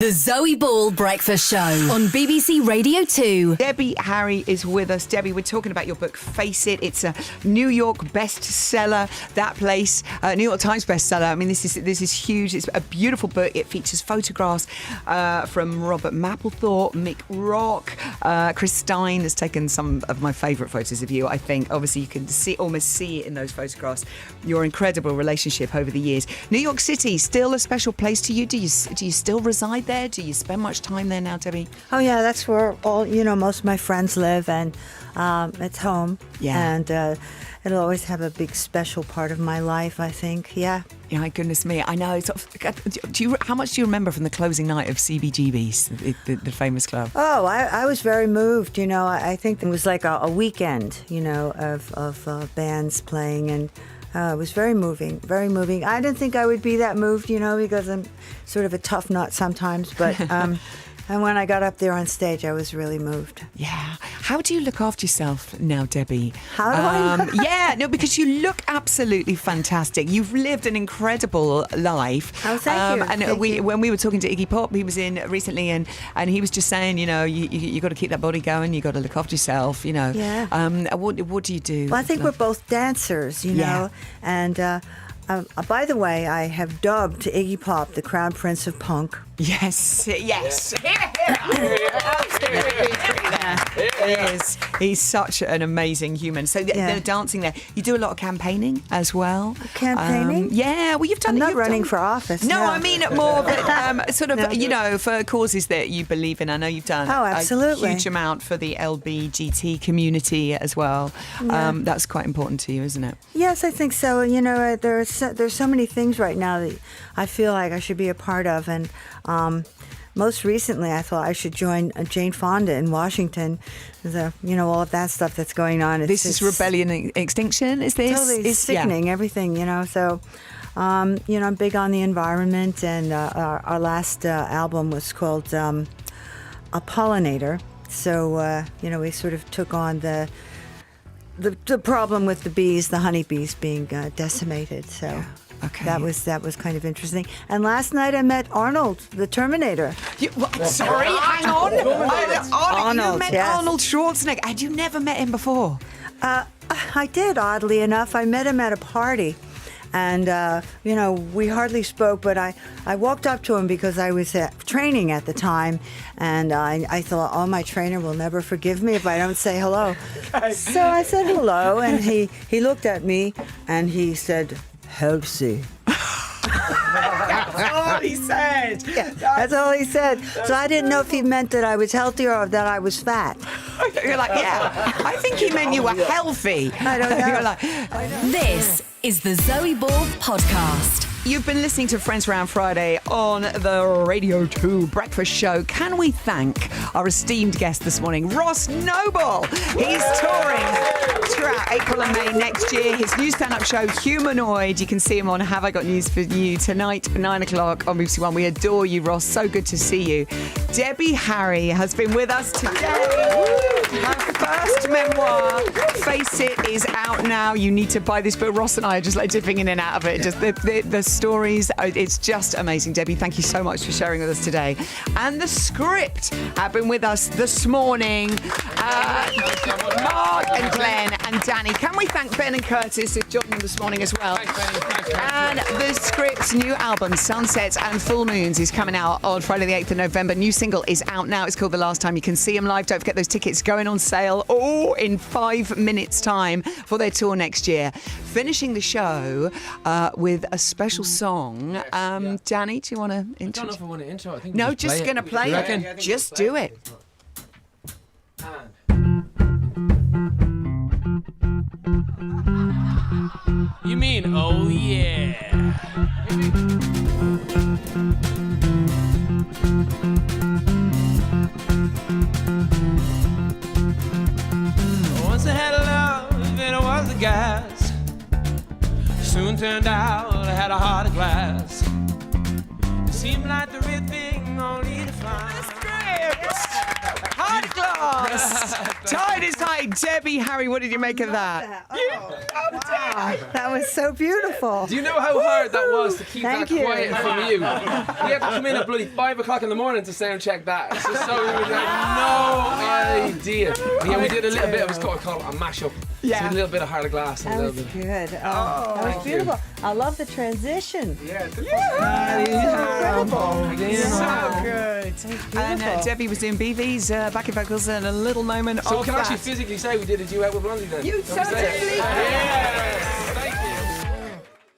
The Zoe Ball Breakfast Show on BBC Radio 2. Debbie Harry is with us. Debbie, we're talking about your book, Face It. It's a New York bestseller. That place, New York Times bestseller. I mean, this is huge. It's a beautiful book. It features photographs from Robert Mapplethorpe, Mick Rock. Chris Stein has taken some of my favourite photos of you, I think. Obviously, you can almost see it in those photographs. Your incredible relationship over the years. New York City, still a special place to you? Do you still reside there? Do you spend much time there now, Debbie? Oh yeah, that's where most of my friends live, and it's home. Yeah. And it'll always have a big special part of my life, I think. Yeah. Yeah, my goodness me. I know. How much do you remember from the closing night of CBGB's, the famous club? Oh, I was very moved. I think it was like a weekend, of bands playing, and it was very moving, very moving. I didn't think I would be that moved, because I'm sort of a tough nut sometimes. But and when I got up there on stage, I was really moved. Yeah. How do you look after yourself now, Debbie? How do I? Yeah, no, because you look absolutely fantastic. You've lived an incredible life. Oh, thank you. And when we were talking to Iggy Pop, he was in recently, and he was just saying, you got to keep that body going. You got to look after yourself. Yeah. What do you do? Well, I think we're both dancers, Yeah. And by the way, I have dubbed Iggy Pop the Crown Prince of Punk. Yes. He is. He's such an amazing human. So they're dancing there. You do a lot of campaigning as well. Campaigning? Yeah. Well, you've done. I'm not running for office. No, I mean more sort of, for causes that you believe in. I know you've done. Oh, absolutely. A huge amount for the LBGT community as well. Yeah. That's quite important to you, isn't it? Yes, I think so. There's so many things right now that I feel like I should be a part of, and most recently I thought I should join Jane Fonda in Washington. All of that stuff that's going on. This is Rebellion Extinction. Is this? Totally sickening. Everything. So. I'm big on the environment, and our last album was called A Pollinator. So we sort of took on the problem with the bees, the honeybees being decimated. So. Yeah. Okay. That was kind of interesting. And last night I met Arnold, the Terminator. Sorry, hang on. Arnold, you met yes. Arnold Schwarzenegger. Had you never met him before? I did, oddly enough. I met him at a party. And, we hardly spoke, but I walked up to him because I was training at the time. And I thought, my trainer will never forgive me if I don't say hello. Okay. So I said hello, and he looked at me, and he said, "Healthy." That's all he said. Yeah, that's all he said. So I didn't know if he meant that I was healthy or that I was fat. You're like, yeah. I think he meant you were healthy. I don't know. You're like, This is the Zoe Ball Podcast. You've been listening to Friends Round Friday on the Radio 2 Breakfast Show. Can we thank our esteemed guest this morning, Ross Noble? He's touring throughout April and May next year. His new stand-up show, Humanoid. You can see him on Have I Got News For You tonight, 9 o'clock on BBC One. We adore you, Ross. So good to see you. Debbie Harry has been with us today. Her first memoir, Face It, is out now. You need to buy this book. Ross and I are just like dipping in and out of it. Just the stories, it's just amazing. Debbie, thank you so much for sharing with us today. And the script have been with us this morning. Mark and Glenn and Danny. Can we thank Ben and Curtis who joined them this morning as well? Thanks, and the script's new album, Sunsets and Full Moons, is coming out on Friday the 8th of November. New single is out now. It's called The Last Time. You can see them live. Don't forget those tickets going on sale in 5 minutes' time for their tour next year. Finishing the show with a special song. Danny, do you want to intro? I don't know if I want to intro. I think No, just going to play it. Yeah, just do it. You mean, oh yeah. Once I had a love and it was the gas. Soon turned out I had a heart of glass. It seemed like the real thing only to find. Hard glass. Tight as high. Debbie, Harry, what did you make of that? That was so beautiful. Do you know how hard that was to keep Thank that you. quiet from you? We had to come in at bloody 5 o'clock in the morning to sound check that. So we had no idea. Yeah, we did a little bit. It was called a mashup. Yeah. So a little bit of Heart of Glass and That a was little bit. good. That was beautiful. I love the transition. Incredible. Yeah. So good. And Debbie was doing BV's backing vocals and a little moment So of we can that. actually physically say we did a duet with Blondie then. You Can we say it? certainly can. Yeah.